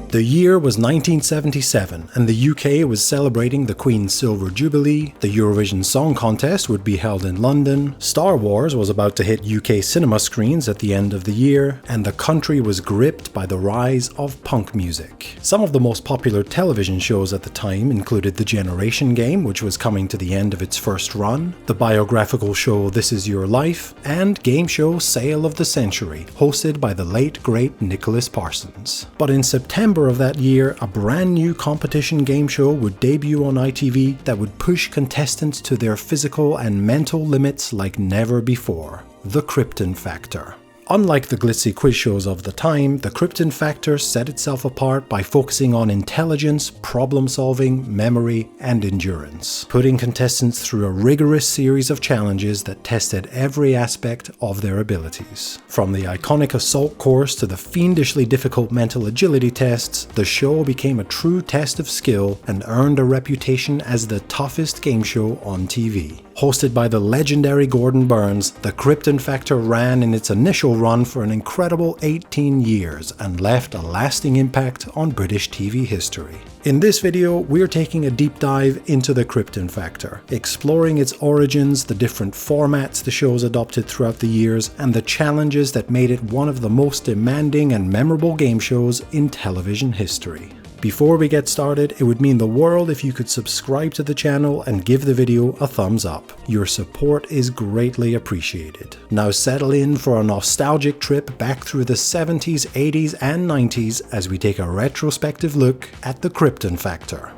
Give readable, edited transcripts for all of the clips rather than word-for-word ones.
The year was 1977 and the UK was celebrating the Queen's Silver Jubilee, the Eurovision Song Contest would be held in London, Star Wars was about to hit UK cinema screens at the end of the year, and the country was gripped by the rise of punk music. Some of the most popular television shows at the time included The Generation Game, which was coming to the end of its first run, the biographical show This Is Your Life, and game show Sale of the Century, hosted by the late great Nicholas Parsons. But in September of that year, a brand new competition game show would debut on ITV that would push contestants to their physical and mental limits like never before: the Krypton Factor. Unlike the glitzy quiz shows of the time, the Krypton Factor set itself apart by focusing on intelligence, problem-solving, memory, and endurance, putting contestants through a rigorous series of challenges that tested every aspect of their abilities. From the iconic assault course to the fiendishly difficult mental agility tests, the show became a true test of skill and earned a reputation as the toughest game show on TV. Hosted by the legendary Gordon Burns, the Krypton Factor ran in its initial run for an incredible 18 years and left a lasting impact on British TV history. In this video, we're taking a deep dive into the Krypton Factor, exploring its origins, the different formats the show's adopted throughout the years, and the challenges that made it one of the most demanding and memorable game shows in television history. Before we get started, it would mean the world if you could subscribe to the channel and give the video a thumbs up. Your support is greatly appreciated. Now settle in for a nostalgic trip back through the 70s, 80s, and 90s as we take a retrospective look at the Krypton Factor.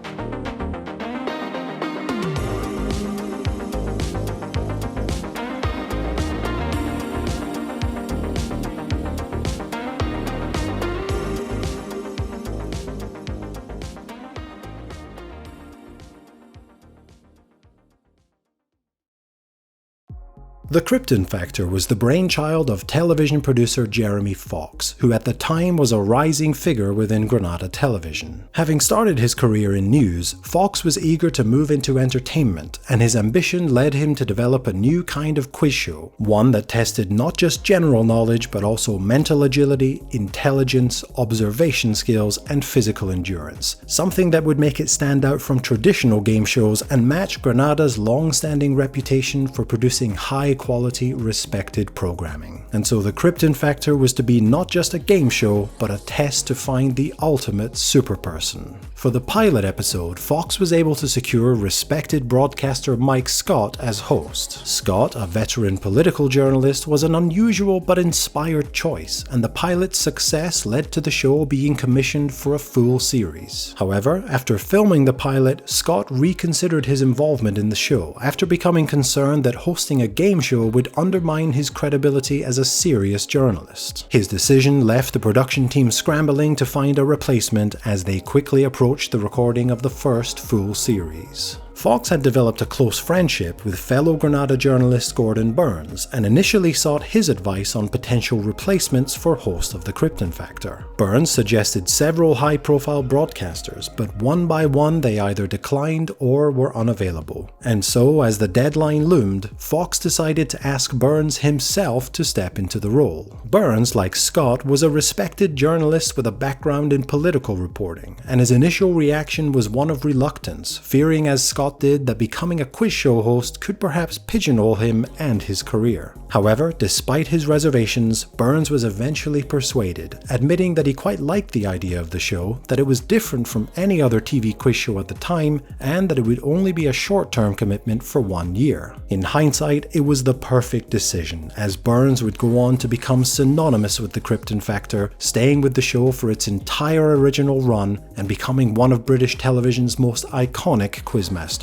The Krypton Factor was the brainchild of television producer Jeremy Fox, who at the time was a rising figure within Granada Television. Having started his career in news, Fox was eager to move into entertainment, and his ambition led him to develop a new kind of quiz show, one that tested not just general knowledge but also mental agility, intelligence, observation skills, and physical endurance, something that would make it stand out from traditional game shows and match Granada's long-standing reputation for producing high-quality, respected programming. And so the Krypton Factor was to be not just a game show, but a test to find the ultimate superperson. For the pilot episode, Fox was able to secure respected broadcaster Mike Scott as host. Scott, a veteran political journalist, was an unusual but inspired choice, and the pilot's success led to the show being commissioned for a full series. However, after filming the pilot, Scott reconsidered his involvement in the show after becoming concerned that hosting a game show would undermine his credibility as a serious journalist. His decision left the production team scrambling to find a replacement as they quickly approached the recording of the first full series. Fox had developed a close friendship with fellow Granada journalist Gordon Burns and initially sought his advice on potential replacements for host of the Krypton Factor. Burns suggested several high-profile broadcasters, but one by one they either declined or were unavailable. And so, as the deadline loomed, Fox decided to ask Burns himself to step into the role. Burns, like Scott, was a respected journalist with a background in political reporting, and his initial reaction was one of reluctance, fearing as Scott did that becoming a quiz show host could perhaps pigeonhole him and his career. However, despite his reservations, Burns was eventually persuaded, admitting that he quite liked the idea of the show, that it was different from any other TV quiz show at the time, and that it would only be a short-term commitment for 1 year. In hindsight, it was the perfect decision, as Burns would go on to become synonymous with the Krypton Factor, staying with the show for its entire original run and becoming one of British television's most iconic quizmasters.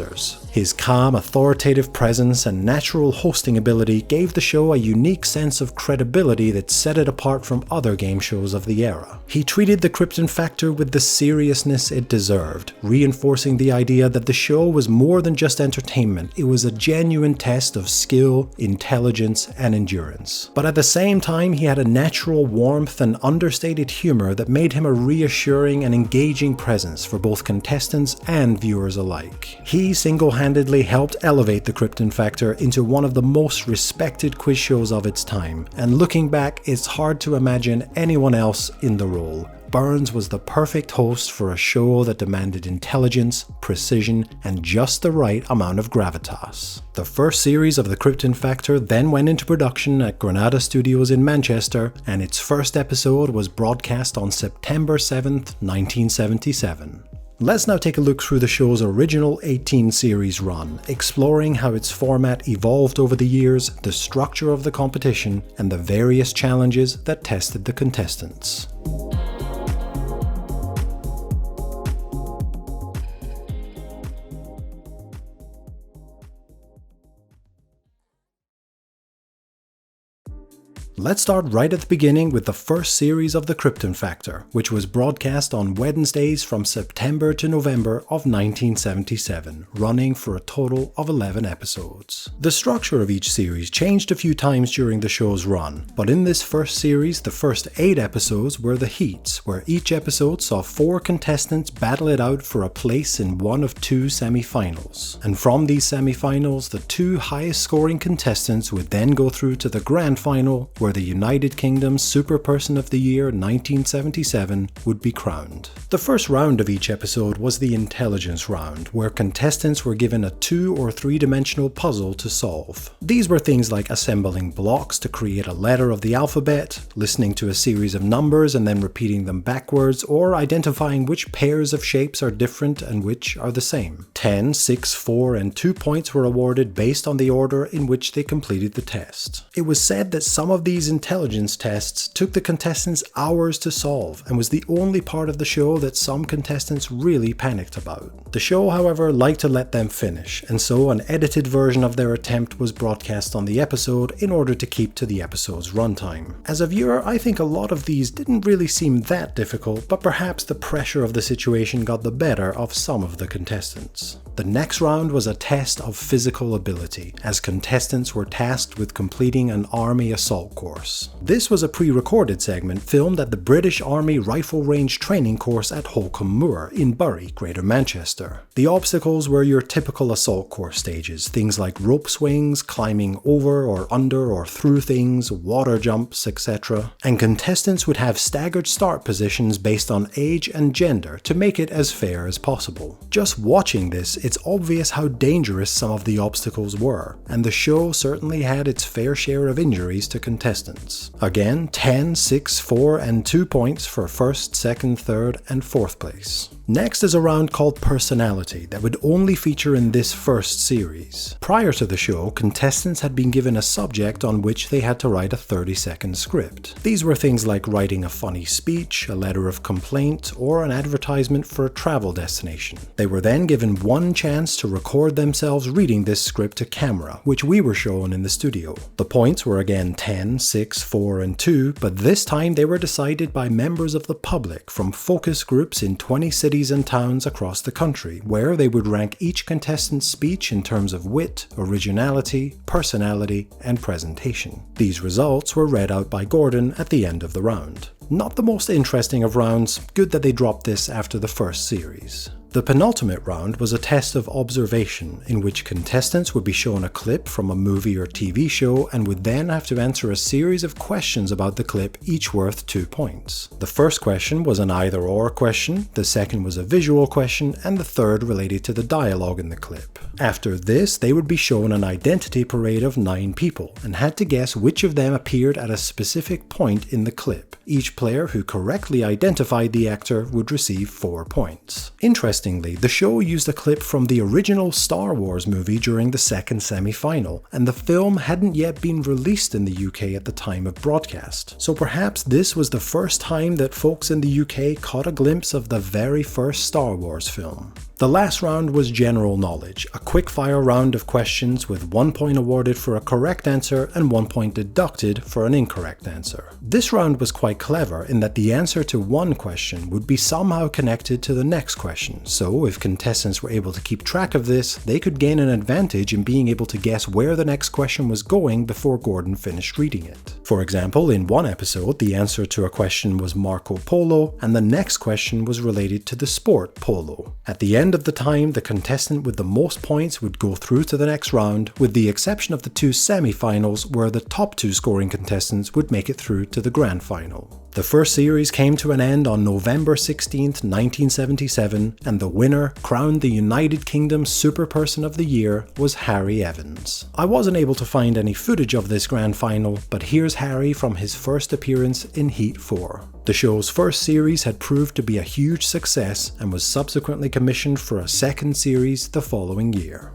His calm, authoritative presence and natural hosting ability gave the show a unique sense of credibility that set it apart from other game shows of the era. He treated the Krypton Factor with the seriousness it deserved, reinforcing the idea that the show was more than just entertainment. It was a genuine test of skill, intelligence, and endurance. But at the same time, he had a natural warmth and understated humor that made him a reassuring and engaging presence for both contestants and viewers alike. He single-handedly helped elevate the Krypton Factor into one of the most respected quiz shows of its time, and looking back, it's hard to imagine anyone else in the role. Burns was the perfect host for a show that demanded intelligence, precision, and just the right amount of gravitas. The first series of the Krypton Factor then went into production at Granada Studios in Manchester, and its first episode was broadcast on September 7th, 1977. Let's now take a look through the show's original 18-series run, exploring how its format evolved over the years, the structure of the competition, and the various challenges that tested the contestants. Let's start right at the beginning with the first series of the Krypton Factor, which was broadcast on Wednesdays from September to November of 1977, running for a total of 11 episodes. The structure of each series changed a few times during the show's run, but in this first series, the first 8 episodes were the heats, where each episode saw 4 contestants battle it out for a place in one of 2 semi-finals. And from these semi-finals, the 2 highest scoring contestants would then go through to the grand final, where the United Kingdom's Super Person of the Year 1977 would be crowned. The first round of each episode was the intelligence round, where contestants were given a 2- or 3-dimensional puzzle to solve. These were things like assembling blocks to create a letter of the alphabet, listening to a series of numbers and then repeating them backwards, or identifying which pairs of shapes are different and which are the same. 10, 6, 4, and 2 points were awarded based on the order in which they completed the test. It was said that some of these intelligence tests took the contestants hours to solve and was the only part of the show that some contestants really panicked about. The show, however, liked to let them finish, and so an edited version of their attempt was broadcast on the episode in order to keep to the episode's runtime. As a viewer, I think a lot of these didn't really seem that difficult, but perhaps the pressure of the situation got the better of some of the contestants. The next round was a test of physical ability, as contestants were tasked with completing an army assault course. This was a pre-recorded segment filmed at the British Army Rifle Range Training Course at Holcombe Moor in Bury, Greater Manchester. The obstacles were your typical assault course stages, things like rope swings, climbing over or under or through things, water jumps, etc. And contestants would have staggered start positions based on age and gender to make it as fair as possible. Just watching this, it's obvious how dangerous some of the obstacles were, and the show certainly had its fair share of injuries to contestants. Again, 10, 6, 4, and 2 points for first, second, third, and fourth place. Next is a round called Personality that would only feature in this first series. Prior to the show, contestants had been given a subject on which they had to write a 30-second script. These were things like writing a funny speech, a letter of complaint, or an advertisement for a travel destination. They were then given one chance to record themselves reading this script to camera, which we were shown in the studio. The points were again 10, 6, 4, and 2, but this time they were decided by members of the public from focus groups in 20 cities and towns across the country, where they would rank each contestant's speech in terms of wit, originality, personality, and presentation. These results were read out by Gordon at the end of the round. Not the most interesting of rounds, good that they dropped this after the first series. The penultimate round was a test of observation, in which contestants would be shown a clip from a movie or TV show and would then have to answer a series of questions about the clip, each worth 2 points. The first question was an either-or question, the second was a visual question, and the third related to the dialogue in the clip. After this, they would be shown an identity parade of 9 people, and had to guess which of them appeared at a specific point in the clip. Each player who correctly identified the actor would receive 4 points. Interestingly, the show used a clip from the original Star Wars movie during the second semi-final, and the film hadn't yet been released in the UK at the time of broadcast. So perhaps this was the first time that folks in the UK caught a glimpse of the very first Star Wars film. The last round was general knowledge, a quick-fire round of questions with 1 point awarded for a correct answer and 1 point deducted for an incorrect answer. This round was quite clever in that the answer to one question would be somehow connected to the next question, so if contestants were able to keep track of this, they could gain an advantage in being able to guess where the next question was going before Gordon finished reading it. For example, in one episode, the answer to a question was Marco Polo, and the next question was related to the sport polo. At the end of the time, the contestant with the most points would go through to the next round, with the exception of the 2 semi-finals where the top 2 scoring contestants would make it through to the grand final. The first series came to an end on November 16, 1977, and the winner, crowned the United Kingdom's Superperson of the Year, was Harry Evans. I wasn't able to find any footage of this grand final, but here's Harry from his first appearance in Heat 4. The show's first series had proved to be a huge success and was subsequently commissioned for a second series the following year.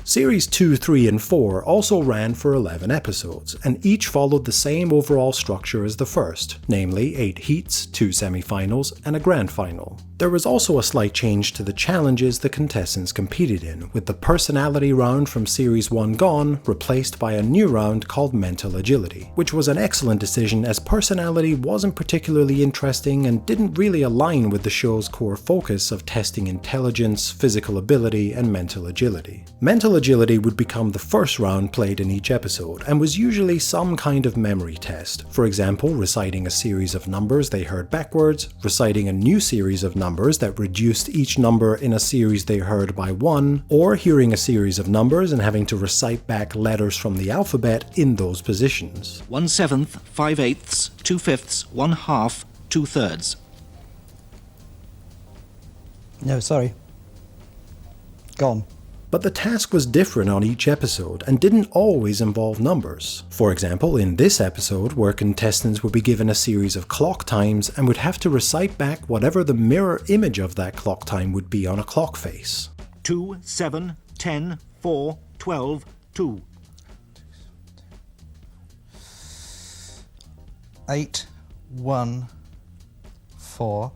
Series 2, 3, and 4 also ran for 11 episodes, and each followed the same overall structure as the first, namely 8 heats, 2 semi-finals, and a grand final. There was also a slight change to the challenges the contestants competed in, with the personality round from Series 1 gone, replaced by a new round called Mental Agility, which was an excellent decision as personality wasn't particularly interesting and didn't really align with the show's core focus of testing intelligence, physical ability, and mental agility. Mental agility would become the first round played in each episode, and was usually some kind of memory test, for example reciting a series of numbers they heard backwards, reciting a new series of numbers that reduced each number in a series they heard by 1, or hearing a series of numbers and having to recite back letters from the alphabet in those positions. 1/7, 5/8, 2/5, 1/2, 2/3. No, sorry. Gone. But the task was different on each episode and didn't always involve numbers. For example, in this episode, where contestants would be given a series of clock times and would have to recite back whatever the mirror image of that clock time would be on a clock face. 2, 7, 10, 4, 12, 2. 8, 1, 4,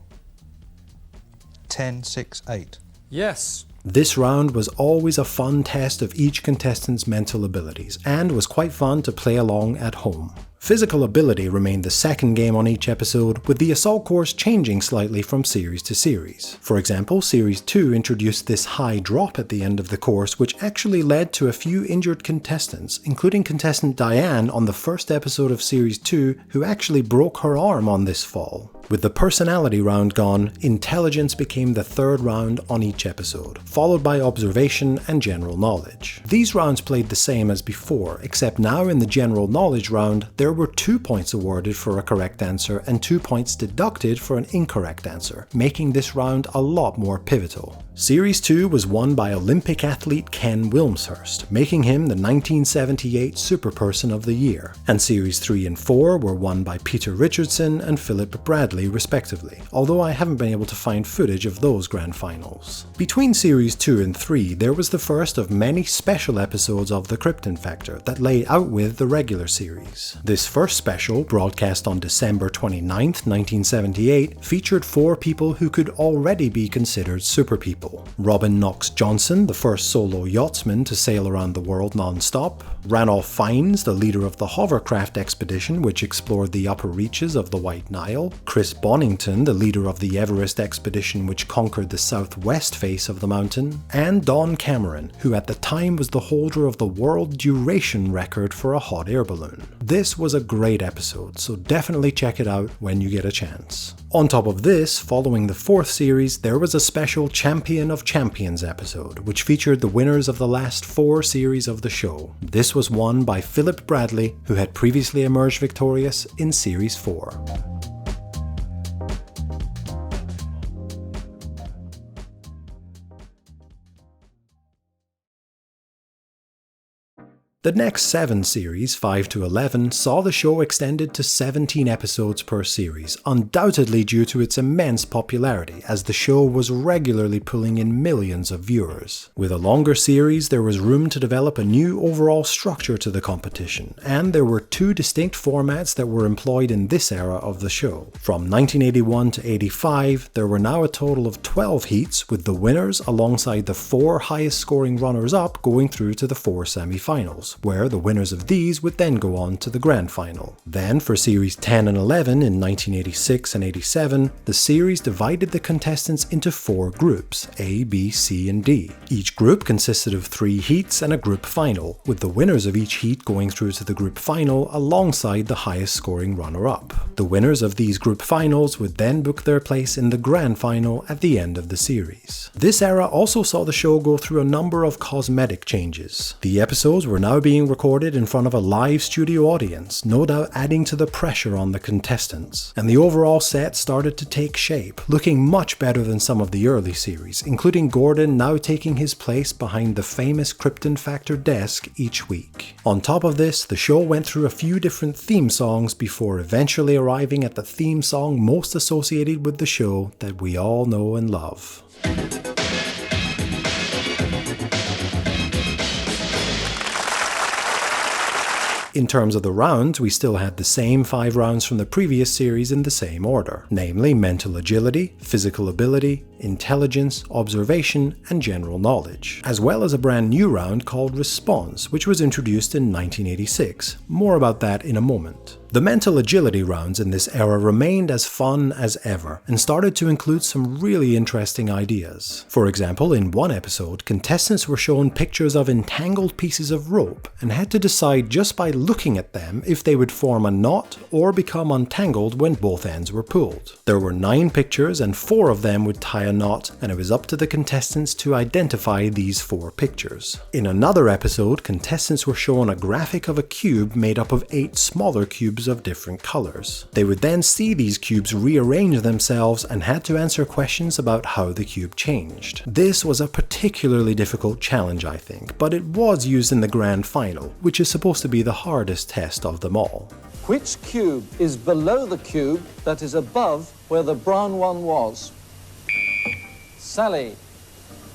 10, 6, 8. Yes. This round was always a fun test of each contestant's mental abilities, and was quite fun to play along at home. Physical ability remained the second game on each episode, with the assault course changing slightly from series to series. For example, Series 2 introduced this high drop at the end of the course, which actually led to a few injured contestants, including contestant Diane on the first episode of Series 2, who actually broke her arm on this fall. With the personality round gone, intelligence became the third round on each episode, followed by observation and general knowledge. These rounds played the same as before, except now in the general knowledge round, there were 2 points awarded for a correct answer and 2 points deducted for an incorrect answer, making this round a lot more pivotal. Series 2 was won by Olympic athlete Ken Wilmshurst, making him the 1978 Superperson of the Year, and Series 3 and 4 were won by Peter Richardson and Philip Bradley respectively, although I haven't been able to find footage of those grand finals. Between Series 2 and 3 there was the first of many special episodes of the Krypton Factor that lay out with the regular series. This first special, broadcast on December 29, 1978, featured 4 people who could already be considered super people. Robin Knox Johnson, the first solo yachtsman to sail around the world non-stop, Ranulph Fiennes, the leader of the hovercraft expedition which explored the upper reaches of the White Nile, Chris Bonington, the leader of the Everest expedition which conquered the southwest face of the mountain, and Don Cameron, who at the time was the holder of the world duration record for a hot air balloon. This was a great episode, so definitely check it out when you get a chance. On top of this, following the 4th series, there was a special Champion of Champions episode, which featured the winners of the last 4 series of the show. This was won by Philip Bradley, who had previously emerged victorious in Series 4. The next 7 series, 5 to 11, saw the show extended to 17 episodes per series, undoubtedly due to its immense popularity, as the show was regularly pulling in millions of viewers. With a longer series, there was room to develop a new overall structure to the competition, and there were 2 distinct formats that were employed in this era of the show. From 1981 to 85, there were now a total of 12 heats, with the winners alongside the 4 highest scoring runners-up going through to the 4 semi-finals, where the winners of these would then go on to the grand final. Then, for Series 10 and 11 in 1986 and 87, the series divided the contestants into 4 groups, A, B, C, and D. Each group consisted of 3 heats and a group final, with the winners of each heat going through to the group final alongside the highest scoring runner-up. The winners of these group finals would then book their place in the grand final at the end of the series. This era also saw the show go through a number of cosmetic changes. The episodes were now being recorded in front of a live studio audience, no doubt adding to the pressure on the contestants. And the overall set started to take shape, looking much better than some of the early series, including Gordon now taking his place behind the famous Krypton Factor desk each week. On top of this, the show went through a few different theme songs before eventually arriving at the theme song most associated with the show that we all know and love. In terms of the rounds, we still had the same 5 rounds from the previous series in the same order, namely mental agility, physical ability, intelligence, observation, and general knowledge, as well as a brand new round called Response, which was introduced in 1986. More about that in a moment. The mental agility rounds in this era remained as fun as ever, and started to include some really interesting ideas. For example, in one episode, contestants were shown pictures of entangled pieces of rope, and had to decide just by looking at them if they would form a knot or become untangled when both ends were pulled. There were 9 pictures, and 4 of them would tie a knot, and it was up to the contestants to identify these 4 pictures. In another episode, contestants were shown a graphic of a cube made up of 8 smaller cubes of different colors. They would then see these cubes rearrange themselves and had to answer questions about how the cube changed. This was a particularly difficult challenge, I think, but it was used in the grand final, which is supposed to be the hardest test of them all. Which cube is below the cube that is above where the brown one was? Sally.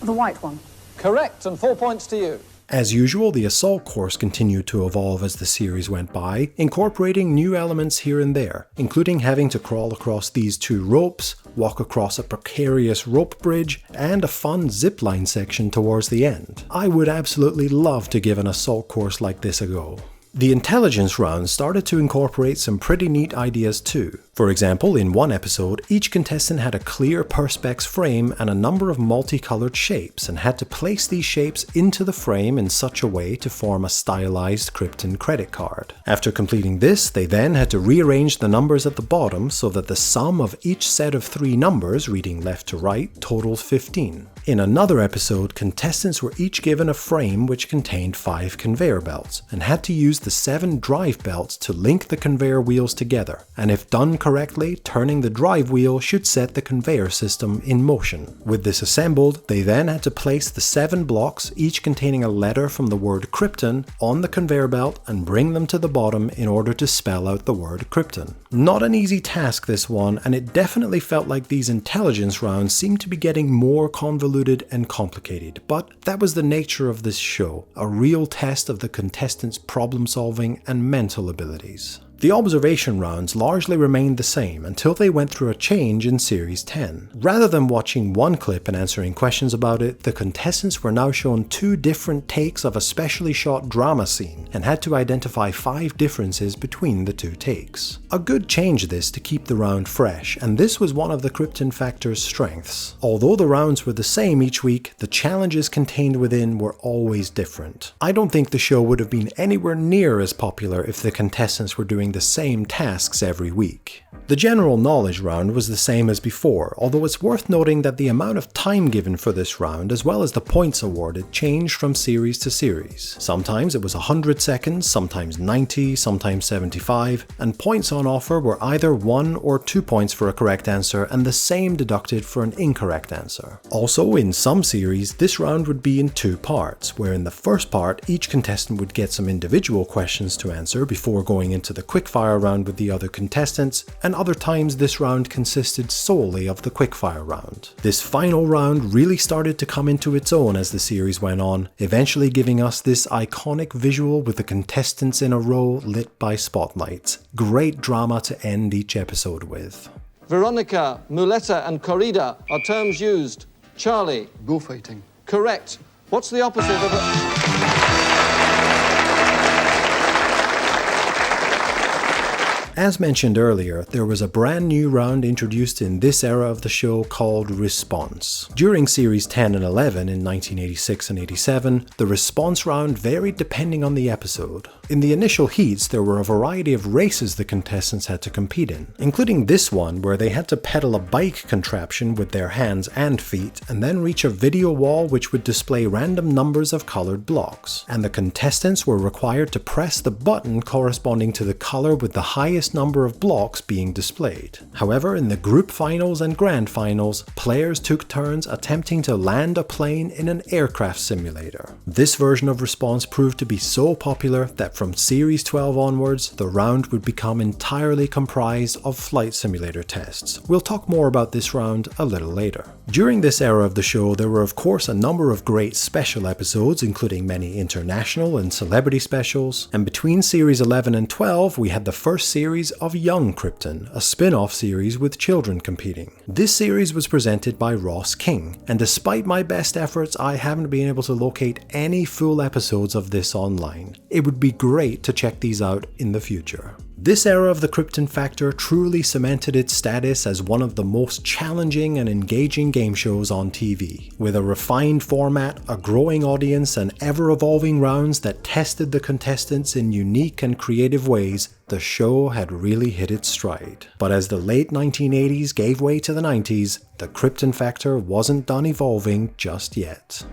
The white one. Correct, and 4 points to you. As usual, the assault course continued to evolve as the series went by, incorporating new elements here and there, including having to crawl across these 2 ropes, walk across a precarious rope bridge, and a fun zipline section towards the end. I would absolutely love to give an assault course like this a go. The intelligence rounds started to incorporate some pretty neat ideas too. For example, in one episode, each contestant had a clear perspex frame and a number of multicolored shapes, and had to place these shapes into the frame in such a way to form a stylized Krypton credit card. After completing this, they then had to rearrange the numbers at the bottom so that the sum of each set of 3 numbers, reading left to right, totaled 15. In another episode, contestants were each given a frame which contained 5 conveyor belts, and had to use the 7 drive belts to link the conveyor wheels together, and if done correctly, turning the drive wheel should set the conveyor system in motion. With this assembled, they then had to place the 7 blocks, each containing a letter from the word Krypton, on the conveyor belt and bring them to the bottom in order to spell out the word Krypton. Not an easy task, this one, and it definitely felt like these intelligence rounds seemed to be getting more convoluted and complicated, but that was the nature of this show, a real test of the contestants' problem solving and mental abilities. The observation rounds largely remained the same until they went through a change in Series 10. Rather than watching one clip and answering questions about it, the contestants were now shown 2 different takes of a specially shot drama scene and had to identify 5 differences between the 2 takes. A good change this to keep the round fresh, and this was one of the Krypton Factor's strengths. Although the rounds were the same each week, the challenges contained within were always different. I don't think the show would have been anywhere near as popular if the contestants were doing the same tasks every week. The general knowledge round was the same as before, although it's worth noting that the amount of time given for this round, as well as the points awarded, changed from series to series. Sometimes it was 100 seconds, sometimes 90, sometimes 75, and points on offer were either 1 or 2 points for a correct answer and the same deducted for an incorrect answer. Also, in some series, this round would be in 2 parts, where in the first part, each contestant would get some individual questions to answer before going into the quickfire round with the other contestants, and other times this round consisted solely of the quickfire round. This final round really started to come into its own as the series went on, eventually giving us this iconic visual with the contestants in a row lit by spotlights. Great drama to end each episode with. Veronica, muleta, and corrida are terms used. Charlie. Bullfighting. Correct. What's the opposite of a... As mentioned earlier, there was a brand new round introduced in this era of the show called Response. During Series 10 and 11 in 1986 and 87, the Response round varied depending on the episode. In the initial heats, there were a variety of races the contestants had to compete in, including this one where they had to pedal a bike contraption with their hands and feet and then reach a video wall which would display random numbers of colored blocks. And the contestants were required to press the button corresponding to the color with the highest number of blocks being displayed. However, in the group finals and grand finals, players took turns attempting to land a plane in an aircraft simulator. This version of Response proved to be so popular that from Series 12 onwards, the round would become entirely comprised of flight simulator tests. We'll talk more about this round a little later. During this era of the show, there were of course a number of great special episodes, including many international and celebrity specials, and between Series 11 and 12, we had the first series of Young Krypton, a spin-off series with children competing. This series was presented by Ross King, and despite my best efforts, I haven't been able to locate any full episodes of this online. It would be great to check these out in the future. This era of the Krypton Factor truly cemented its status as one of the most challenging and engaging game shows on TV. With a refined format, a growing audience, and ever-evolving rounds that tested the contestants in unique and creative ways, the show had really hit its stride. But as the late 1980s gave way to the 90s, the Krypton Factor wasn't done evolving just yet.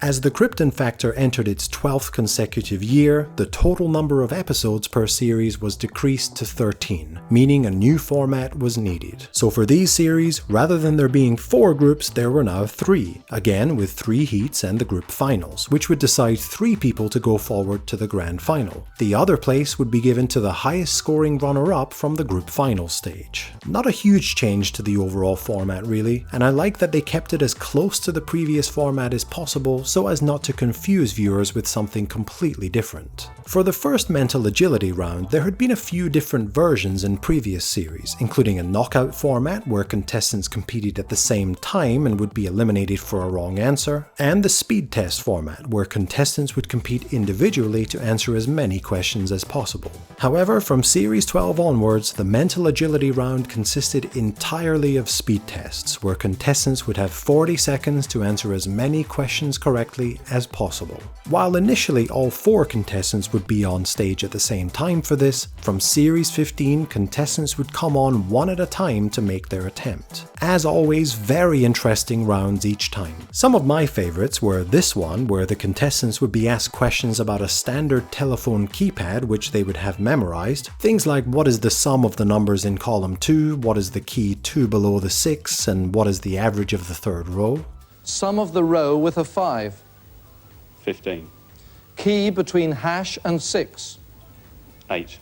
As the Krypton Factor entered its 12th consecutive year, the total number of episodes per series was decreased to 13, meaning a new format was needed. So for these series, rather than there being 4 groups, there were now 3, again with 3 heats and the group finals, which would decide 3 people to go forward to the grand final. The other place would be given to the highest scoring runner-up from the group final stage. Not a huge change to the overall format really, and I like that they kept it as close to the previous format as possible so as not to confuse viewers with something completely different. For the first mental agility round, there had been a few different versions in previous series, including a knockout format where contestants competed at the same time and would be eliminated for a wrong answer, and the speed test format where contestants would compete individually to answer as many questions as possible. However, from Series 12 onwards, the mental agility round consisted entirely of speed tests, where contestants would have 40 seconds to answer as many questions correctly as possible. While initially all 4 contestants would be on stage at the same time for this, from Series 15 contestants would come on one at a time to make their attempt. As always, very interesting rounds each time. Some of my favorites were this one, where the contestants would be asked questions about a standard telephone keypad which they would have memorized. Things like what is the sum of the numbers in column 2, what is the key 2 below the 6, and what is the average of the third row. Sum of the row with a 5. 15. Key between hash and 6. 8.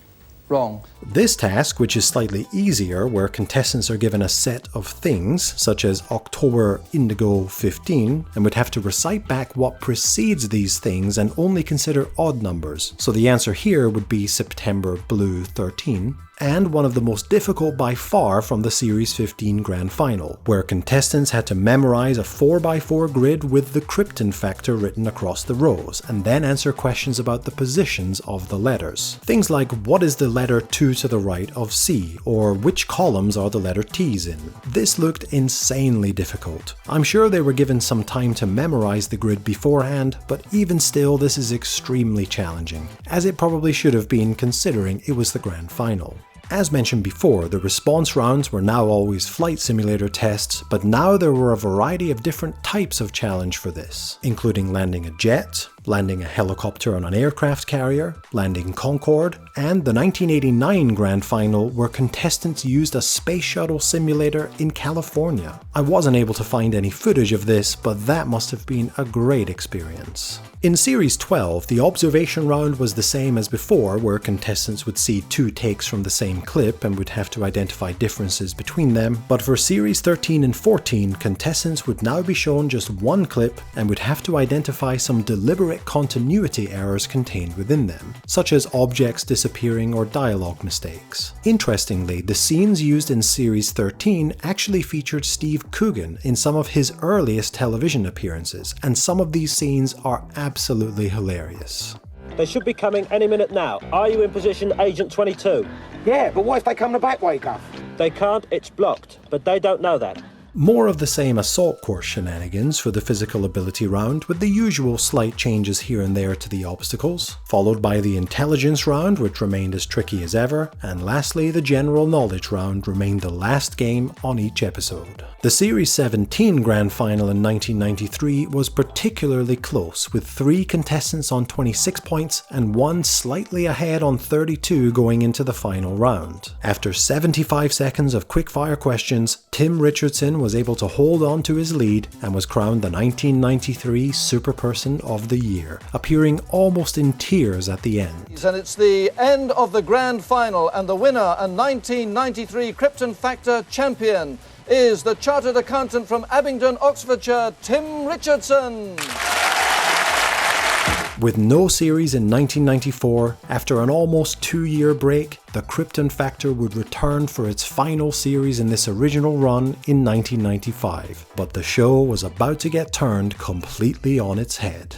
Wrong. This task, which is slightly easier, where contestants are given a set of things, such as October Indigo 15, and would have to recite back what precedes these things and only consider odd numbers. So the answer here would be September Blue 13. And one of the most difficult by far from the Series 15 Grand Final, where contestants had to memorize a 4x4 grid with the Krypton Factor written across the rows, and then answer questions about the positions of the letters. Things like what is the letter 2 to the right of C, or which columns are the letter T's in. This looked insanely difficult. I'm sure they were given some time to memorize the grid beforehand, but even still this is extremely challenging, as it probably should have been considering it was the Grand Final. As mentioned before, the response rounds were now always flight simulator tests, but now there were a variety of different types of challenge for this, including landing a jet, landing a helicopter on an aircraft carrier, landing Concorde, and the 1989 Grand Final where contestants used a space shuttle simulator in California. I wasn't able to find any footage of this, but that must have been a great experience. In Series 12, the observation round was the same as before, where contestants would see 2 takes from the same clip and would have to identify differences between them, but for Series 13 and 14, contestants would now be shown just 1 clip and would have to identify some deliberate inherent continuity errors contained within them, such as objects disappearing or dialogue mistakes. Interestingly, the scenes used in Series 13 actually featured Steve Coogan in some of his earliest television appearances, and some of these scenes are absolutely hilarious. They should be coming any minute now. Are you in position, Agent 22? Yeah, but what if they come the back way, Guff? They can't, it's blocked, but they don't know that. More of the same assault course shenanigans for the physical ability round, with the usual slight changes here and there to the obstacles, followed by the intelligence round, which remained as tricky as ever, and lastly the general knowledge round remained the last game on each episode. The Series 17 Grand Final in 1993 was particularly close, with 3 contestants on 26 points and 1 slightly ahead on 32 going into the final round. After 75 seconds of quickfire questions, Tim Richardson was able to hold on to his lead and was crowned the 1993 Superperson of the Year, appearing almost in tears at the end. And it's the end of the grand final, and the winner and 1993 Krypton Factor champion is the chartered accountant from Abingdon, Oxfordshire, Tim Richardson. With no series in 1994, after an almost 2-year break, the Krypton Factor would return for its final series in this original run in 1995, but the show was about to get turned completely on its head.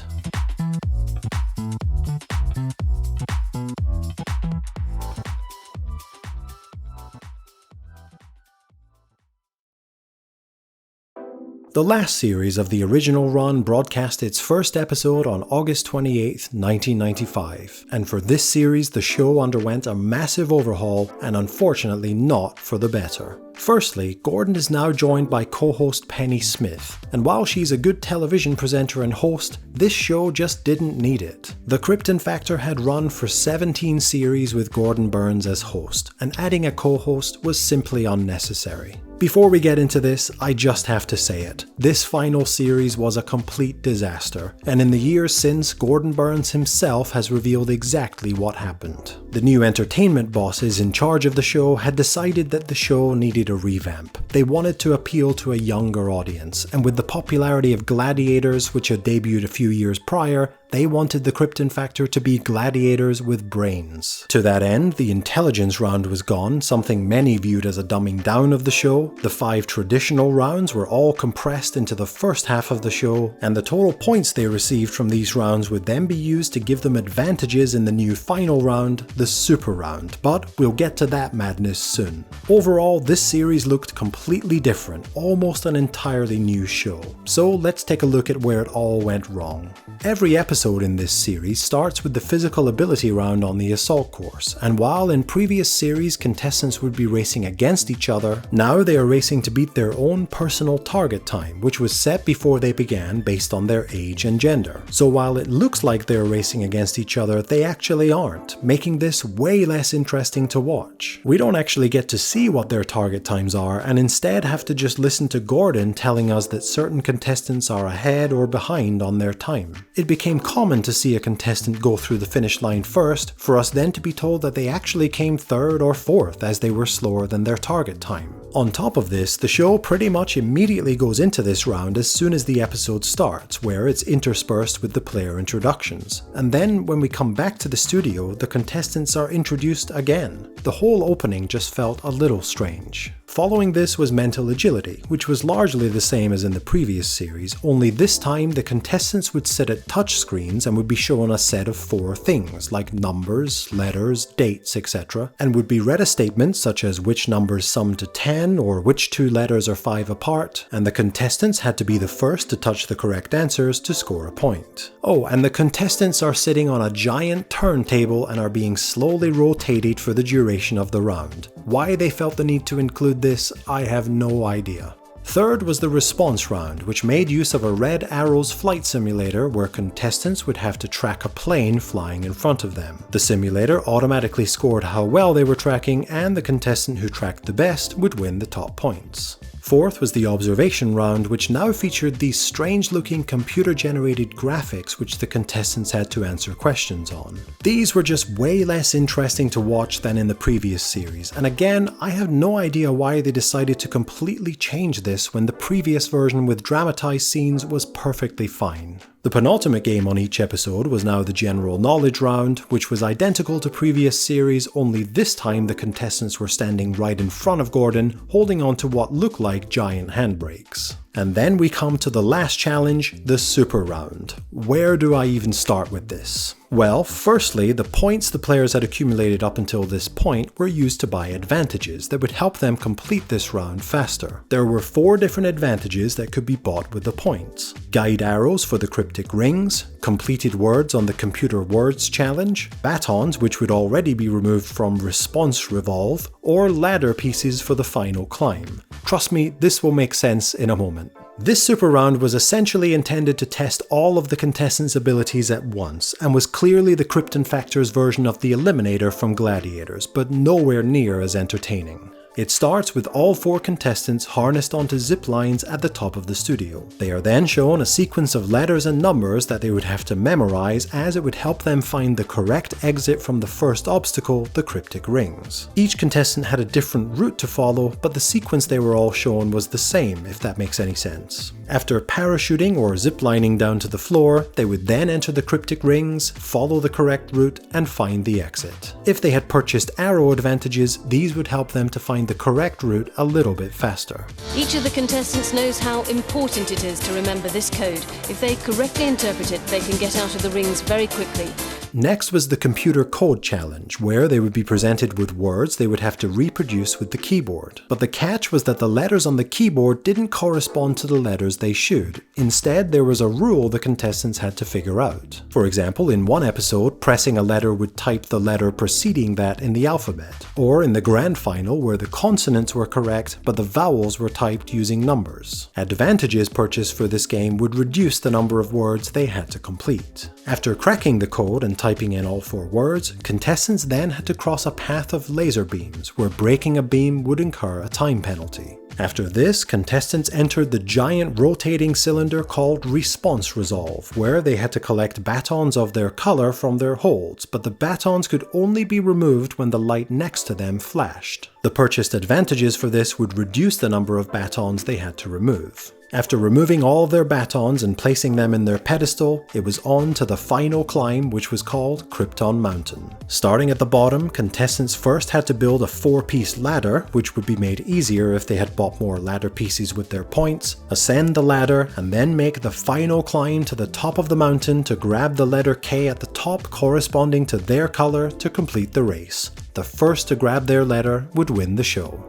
The last series of the original run broadcast its first episode on August 28, 1995, and for this series the show underwent a massive overhaul, and unfortunately not for the better. Firstly, Gordon is now joined by co-host Penny Smith, and while she's a good television presenter and host, this show just didn't need it. The Krypton Factor had run for 17 series with Gordon Burns as host, and adding a co-host was simply unnecessary. Before we get into this, I just have to say it. This final series was a complete disaster, and in the years since, Gordon Burns himself has revealed exactly what happened. The new entertainment bosses in charge of the show had decided that the show needed a revamp. They wanted to appeal to a younger audience, and with the popularity of Gladiators, which had debuted a few years prior, they wanted the Krypton Factor to be gladiators with brains. To that end, the intelligence round was gone, something many viewed as a dumbing down of the show. The 5 traditional rounds were all compressed into the first half of the show, and the total points they received from these rounds would then be used to give them advantages in the new final round, the Super Round, but we'll get to that madness soon. Overall, this series looked completely different, almost an entirely new show. So let's take a look at where it all went wrong. Every episode in this series starts with the physical ability round on the assault course, and while in previous series contestants would be racing against each other, now they are racing to beat their own personal target time, which was set before they began based on their age and gender. So while it looks like they're racing against each other, they actually aren't, making this way less interesting to watch. We don't actually get to see what their target times are, and instead have to just listen to Gordon telling us that certain contestants are ahead or behind on their time. It became common to see a contestant go through the finish line first, for us then to be told that they actually came 3rd or 4th as they were slower than their target time. On top of this, the show pretty much immediately goes into this round as soon as the episode starts, where it's interspersed with the player introductions. And then when we come back to the studio, the contestants are introduced again. The whole opening just felt a little strange. Following this was Mental Agility, which was largely the same as in the previous series, only this time the contestants would sit at touchscreens and would be shown a set of 4 things, like numbers, letters, dates, etc., and would be read a statement such as which numbers sum to 10 or which 2 letters are 5 apart, and the contestants had to be the first to touch the correct answers to score a point. Oh, and the contestants are sitting on a giant turntable and are being slowly rotated for the duration of the round. Why they felt the need to include this, I have no idea. Third was the response round, which made use of a Red Arrows flight simulator where contestants would have to track a plane flying in front of them. The simulator automatically scored how well they were tracking, and the contestant who tracked the best would win the top points. Fourth was the observation round, which now featured these strange-looking computer-generated graphics which the contestants had to answer questions on. These were just way less interesting to watch than in the previous series, and again, I have no idea why they decided to completely change this this when the previous version with dramatized scenes was perfectly fine. The penultimate game on each episode was now the general knowledge round, which was identical to previous series, only this time the contestants were standing right in front of Gordon, holding on to what looked like giant handbrakes. And then we come to the last challenge, the super round. Where do I even start with this? Well, firstly, the points the players had accumulated up until this point were used to buy advantages that would help them complete this round faster. There were 4 different advantages that could be bought with the points. Guide arrows for the cryptic rings, completed words on the computer words challenge, batons which would already be removed from response revolve, or ladder pieces for the final climb. Trust me, this will make sense in a moment. This super round was essentially intended to test all of the contestants' abilities at once, and was clearly the Krypton Factor's version of the Eliminator from Gladiators, but nowhere near as entertaining. It starts with all 4 contestants harnessed onto zip lines at the top of the studio. They are then shown a sequence of letters and numbers that they would have to memorize, as it would help them find the correct exit from the first obstacle, the cryptic rings. Each contestant had a different route to follow, but the sequence they were all shown was the same, if that makes any sense. After parachuting or ziplining down to the floor, they would then enter the cryptic rings, follow the correct route, and find the exit. If they had purchased arrow advantages, these would help them to find the correct route a little bit faster. Each of the contestants knows how important it is to remember this code. If they correctly interpret it, they can get out of the rings very quickly. Next was the computer code challenge, where they would be presented with words they would have to reproduce with the keyboard. But the catch was that the letters on the keyboard didn't correspond to the letters they should. Instead, there was a rule the contestants had to figure out. For example, in one episode, pressing a letter would type the letter preceding that in the alphabet. Or in the grand final, where the consonants were correct, but the vowels were typed using numbers. Advantages purchased for this game would reduce the number of words they had to complete. After cracking the code and typing in all 4 words, contestants then had to cross a path of laser beams, where breaking a beam would incur a time penalty. After this, contestants entered the giant rotating cylinder called Response Resolve, where they had to collect batons of their color from their holds, but the batons could only be removed when the light next to them flashed. The purchased advantages for this would reduce the number of batons they had to remove. After removing all of their batons and placing them in their pedestal, it was on to the final climb, which was called Krypton Mountain. Starting at the bottom, contestants first had to build a 4-piece ladder, which would be made easier if they had bought more ladder pieces with their points, ascend the ladder, and then make the final climb to the top of the mountain to grab the letter K at the top corresponding to their color to complete the race. The first to grab their letter would win the show.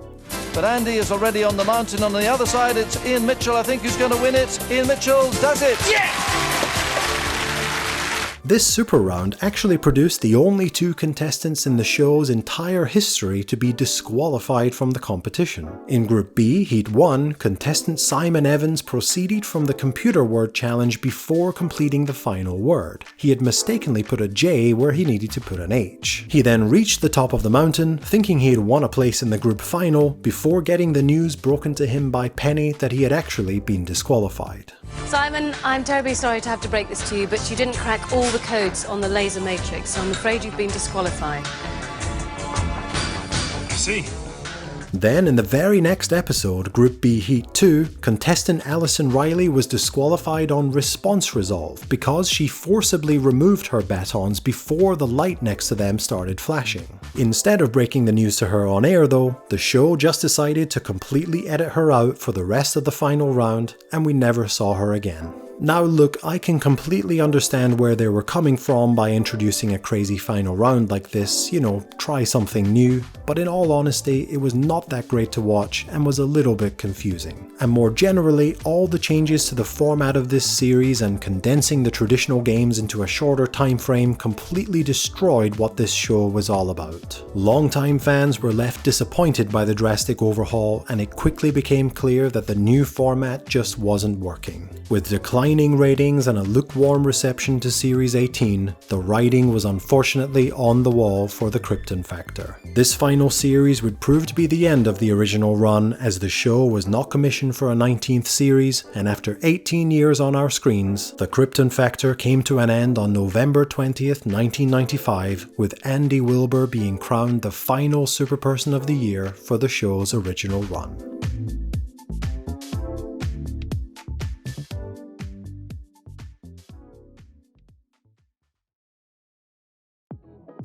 But Andy is already on the mountain. On the other side, it's Ian Mitchell, I think, who's going to win it. Ian Mitchell does it! Yes! This super round actually produced the only 2 contestants in the show's entire history to be disqualified from the competition. In Group B, Heat 1, contestant Simon Evans proceeded from the computer word challenge before completing the final word. He had mistakenly put a J where he needed to put an H. He then reached the top of the mountain, thinking he had won a place in the group final, before getting the news broken to him by Penny that he had actually been disqualified. Simon, I'm terribly sorry to have to break this to you, but you didn't crack all the codes on the laser matrix, so I'm afraid you've been disqualified. I see. Then, in the very next episode, Group B Heat 2, contestant Alison Riley was disqualified on Response Resolve because she forcibly removed her batons before the light next to them started flashing. Instead of breaking the news to her on air though, the show just decided to completely edit her out for the rest of the final round, and we never saw her again. Now look, I can completely understand where they were coming from by introducing a crazy final round like this, try something new, but in all honesty, it was not that great to watch and was a little bit confusing. And more generally, all the changes to the format of this series and condensing the traditional games into a shorter time frame completely destroyed what this show was all about. Longtime fans were left disappointed by the drastic overhaul, and it quickly became clear that the new format just wasn't working. With declining ratings and a lukewarm reception to Series 18, the writing was unfortunately on the wall for the Krypton Factor. This final series would prove to be the end of the original run, as the show was not commissioned for a 19th series, and after 18 years on our screens, the Krypton Factor came to an end on November 20th, 1995, with Andy Wilbur being crowned the final Superperson of the Year for the show's original run.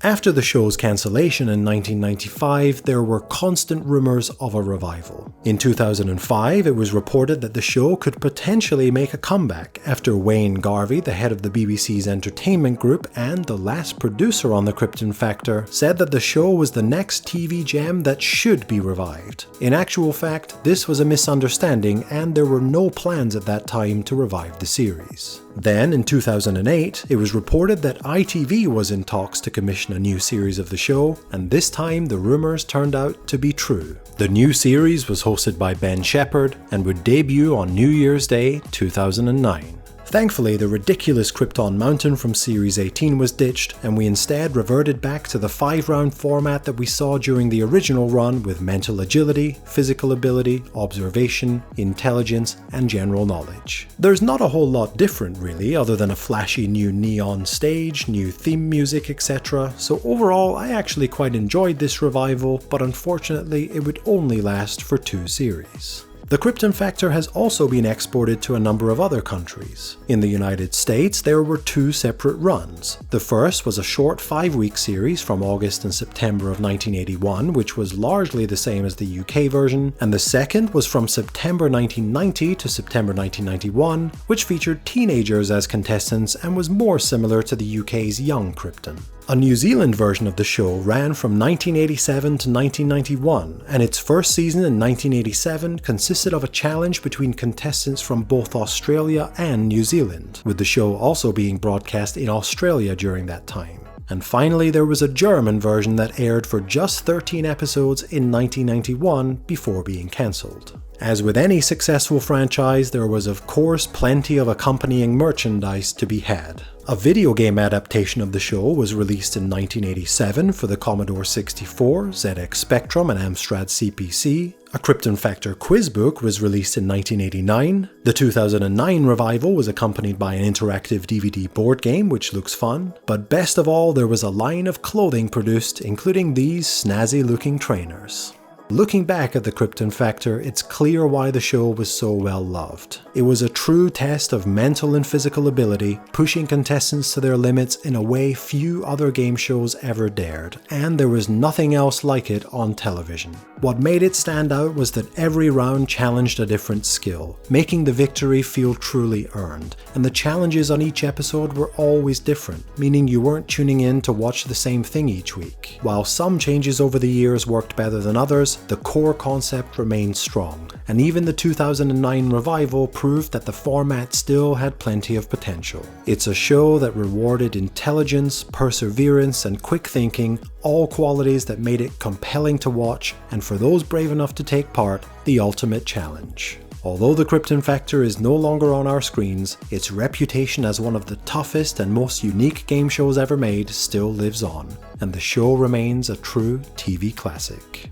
After the show's cancellation in 1995, there were constant rumors of a revival. In 2005, it was reported that the show could potentially make a comeback after Wayne Garvey, the head of the BBC's entertainment group and the last producer on the Krypton Factor, said that the show was the next TV gem that should be revived. In actual fact, this was a misunderstanding and there were no plans at that time to revive the series. Then, in 2008, it was reported that ITV was in talks to commission a new series of the show, and this time the rumors turned out to be true. The new series was hosted by Ben Shepherd and would debut on New Year's Day 2009. Thankfully, the ridiculous Krypton Mountain from Series 18 was ditched, and we instead reverted back to the 5-round format that we saw during the original run with mental agility, physical ability, observation, intelligence, and general knowledge. There's not a whole lot different really, other than a flashy new neon stage, new theme music, etc. So overall, I actually quite enjoyed this revival, but unfortunately it would only last for 2 series. The Krypton Factor has also been exported to a number of other countries. In the United States, there were 2 separate runs. The first was a short 5-week series from August and September of 1981, which was largely the same as the UK version, and the second was from September 1990 to September 1991, which featured teenagers as contestants and was more similar to the UK's Young Krypton. A New Zealand version of the show ran from 1987 to 1991, and its first season in 1987 consisted of a challenge between contestants from both Australia and New Zealand, with the show also being broadcast in Australia during that time. And finally, there was a German version that aired for just 13 episodes in 1991 before being cancelled. As with any successful franchise, there was of course plenty of accompanying merchandise to be had. A video game adaptation of the show was released in 1987 for the Commodore 64, ZX Spectrum and Amstrad CPC. A Krypton Factor quiz book was released in 1989. The 2009 revival was accompanied by an interactive DVD board game, which looks fun. But best of all, there was a line of clothing produced, including these snazzy looking trainers. Looking back at the Krypton Factor, it's clear why the show was so well loved. It was a true test of mental and physical ability, pushing contestants to their limits in a way few other game shows ever dared, and there was nothing else like it on television. What made it stand out was that every round challenged a different skill, making the victory feel truly earned, and the challenges on each episode were always different, meaning you weren't tuning in to watch the same thing each week. While some changes over the years worked better than others, the core concept remained strong, and even the 2009 revival proved that the format still had plenty of potential. It's a show that rewarded intelligence, perseverance, and quick thinking, all qualities that made it compelling to watch, and for those brave enough to take part, the ultimate challenge. Although the Krypton Factor is no longer on our screens, its reputation as one of the toughest and most unique game shows ever made still lives on, and the show remains a true TV classic.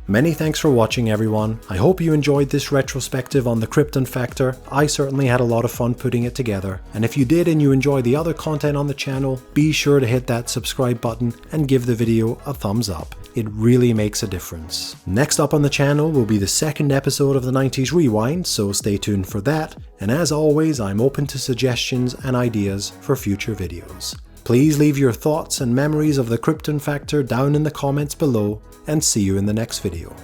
Many thanks for watching everyone. I hope you enjoyed this retrospective on the Krypton Factor. I certainly had a lot of fun putting it together, and if you did and you enjoy the other content on the channel, be sure to hit that subscribe button and give the video a thumbs up. It really makes a difference. Next up on the channel will be the second episode of the 90s Rewind, so stay tuned for that, and as always I'm open to suggestions and ideas for future videos. Please leave your thoughts and memories of the Krypton Factor down in the comments below, and see you in the next video.